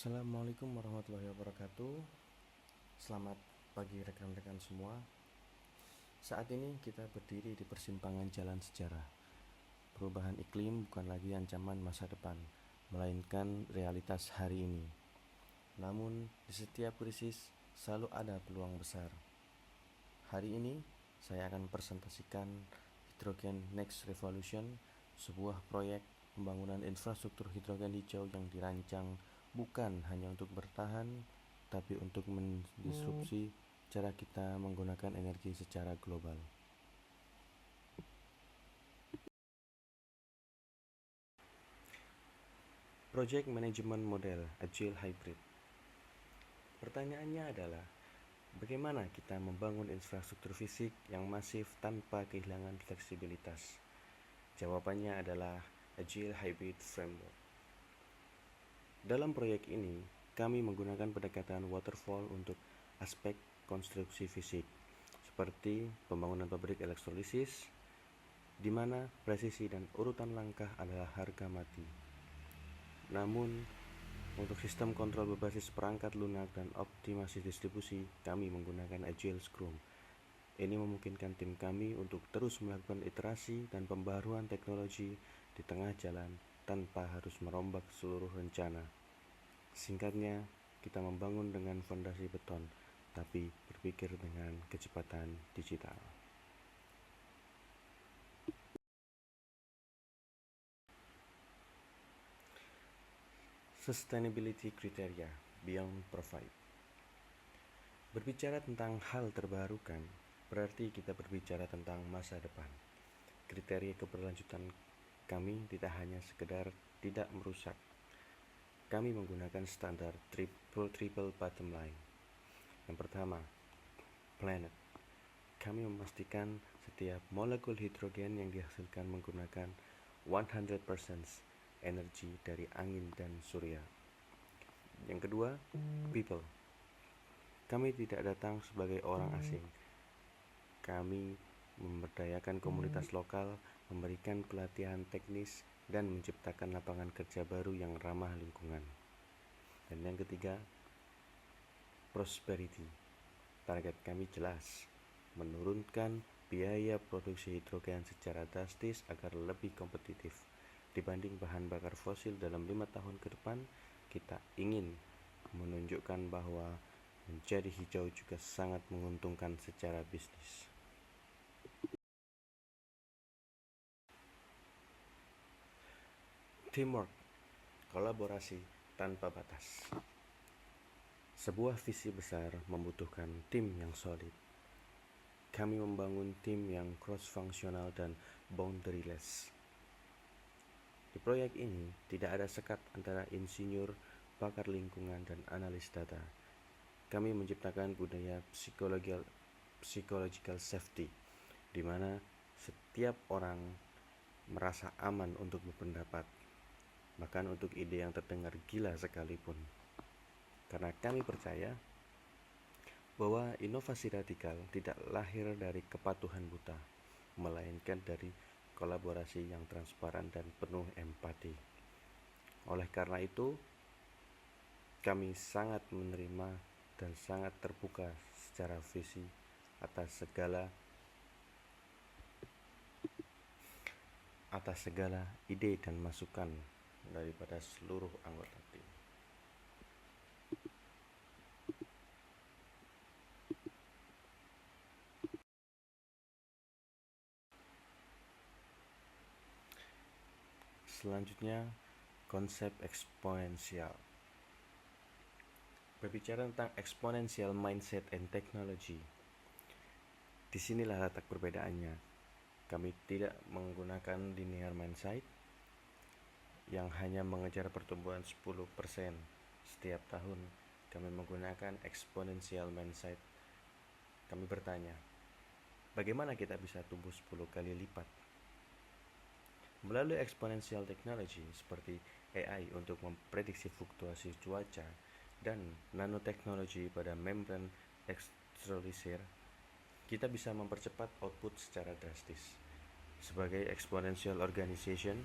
Assalamualaikum warahmatullahi wabarakatuh. Selamat pagi rekan-rekan semua. Saat ini kita berdiri di persimpangan jalan sejarah. Perubahan iklim bukan lagi ancaman masa depan, melainkan realitas hari ini. Namun, di setiap krisis selalu ada peluang besar. Hari ini saya akan presentasikan Hydrogen Next Revolution, sebuah proyek pembangunan infrastruktur hidrogen hijau yang dirancang bukan hanya untuk bertahan, tapi untuk mendisrupsi cara kita menggunakan energi secara global. Project Management Model Agile Hybrid. Pertanyaannya adalah, bagaimana kita membangun infrastruktur fisik yang masif tanpa kehilangan fleksibilitas? Jawabannya adalah Agile Hybrid Framework. Dalam proyek ini, kami menggunakan pendekatan waterfall untuk aspek konstruksi fisik, seperti pembangunan pabrik elektrolisis, di mana presisi dan urutan langkah adalah harga mati. Namun, untuk sistem kontrol berbasis perangkat lunak dan optimasi distribusi, kami menggunakan Agile Scrum. Ini memungkinkan tim kami untuk terus melakukan iterasi dan pembaruan teknologi di tengah jalan tanpa harus merombak seluruh rencana. Singkatnya, kita membangun dengan fondasi beton, tapi berpikir dengan kecepatan digital. Sustainability Criteria Beyond Profit. Berbicara tentang hal terbarukan, berarti kita berbicara tentang masa depan. Kriteria keberlanjutan kami tidak hanya sekedar tidak merusak. Kami menggunakan standar triple bottom line. Yang pertama, planet. Kami memastikan setiap molekul hidrogen yang dihasilkan menggunakan 100% energi dari angin dan surya. Yang kedua, people. Kami tidak datang sebagai orang asing. Kami memberdayakan komunitas lokal, memberikan pelatihan teknis, dan menciptakan lapangan kerja baru yang ramah lingkungan. Dan yang ketiga, prosperity. Target kami jelas, menurunkan biaya produksi hidrogen secara drastis agar lebih kompetitif dibanding bahan bakar fosil dalam 5 tahun ke depan. Kita ingin menunjukkan bahwa menjadi hijau juga sangat menguntungkan secara bisnis. Teamwork, kolaborasi tanpa batas. Sebuah visi besar membutuhkan tim yang solid. Kami membangun tim yang cross-functional dan boundaryless. Di proyek ini tidak ada sekat antara insinyur, pakar lingkungan, dan analis data. Kami menciptakan budaya psychological safety, di mana setiap orang merasa aman untuk berpendapat, bahkan untuk ide yang terdengar gila sekalipun. Karena kami percaya bahwa inovasi radikal tidak lahir dari kepatuhan buta, melainkan dari kolaborasi yang transparan dan penuh empati. Oleh karena itu, kami sangat menerima dan sangat terbuka secara visi atas segala ide dan masukan daripada seluruh anggota tim. Selanjutnya, konsep eksponensial. Berbicara tentang exponential mindset and technology, disinilah letak perbedaannya. Kami tidak menggunakan linear mindset yang hanya mengejar pertumbuhan 10% setiap tahun. Kami menggunakan exponential mindset. Kami bertanya, bagaimana kita bisa tumbuh 10 kali lipat? Melalui exponential technology seperti AI untuk memprediksi fluktuasi cuaca dan nanoteknologi pada membran elektrolisir, kita bisa mempercepat output secara drastis. Sebagai exponential organization,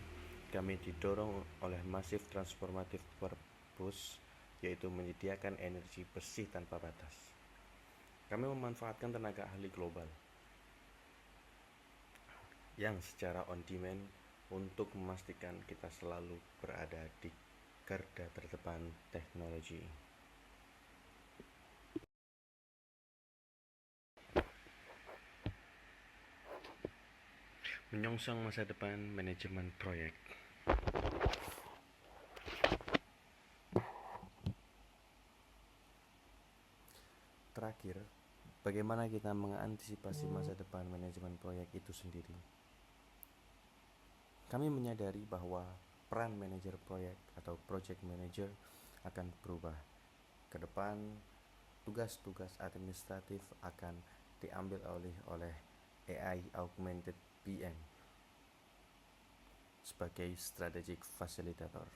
kami didorong oleh massive transformative purpose yaitu menyediakan energi bersih tanpa batas. Kami memanfaatkan tenaga ahli global yang secara on demand untuk memastikan kita selalu berada di garda terdepan teknologi. Menyongsong masa depan manajemen proyek. Terakhir, bagaimana kita mengantisipasi masa depan manajemen proyek itu sendiri? Kami menyadari bahwa peran manajer proyek atau project manager akan berubah. Ke depan, tugas-tugas administratif akan diambil oleh AI Augmented PM sebagai strategic facilitator.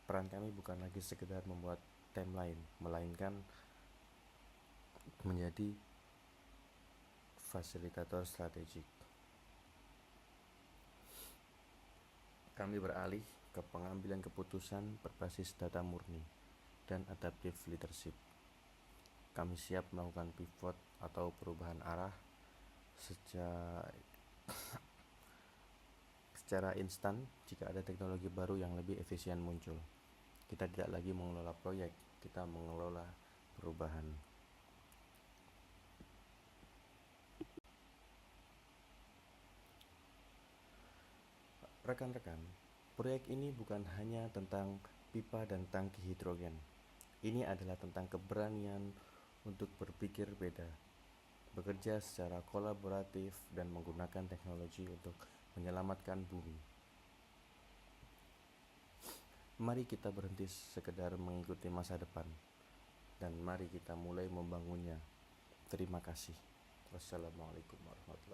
Peran kami bukan lagi sekedar membuat timeline, melainkan menjadi fasilitator strategik. Kami beralih ke pengambilan keputusan berbasis data murni dan adaptive leadership. Kami siap melakukan pivot atau perubahan arah secara instan jika ada teknologi baru yang lebih efisien muncul. Kita tidak lagi mengelola proyek, kita mengelola perubahan. Rekan-rekan, proyek ini bukan hanya tentang pipa dan tangki hidrogen. Ini adalah tentang keberanian untuk berpikir beda, bekerja secara kolaboratif dan menggunakan teknologi untuk menyelamatkan bumi. Mari kita berhenti sekedar mengikuti masa depan, dan mari kita mulai membangunnya. Terima kasih. Wassalamualaikum warahmatullahi wabarakatuh.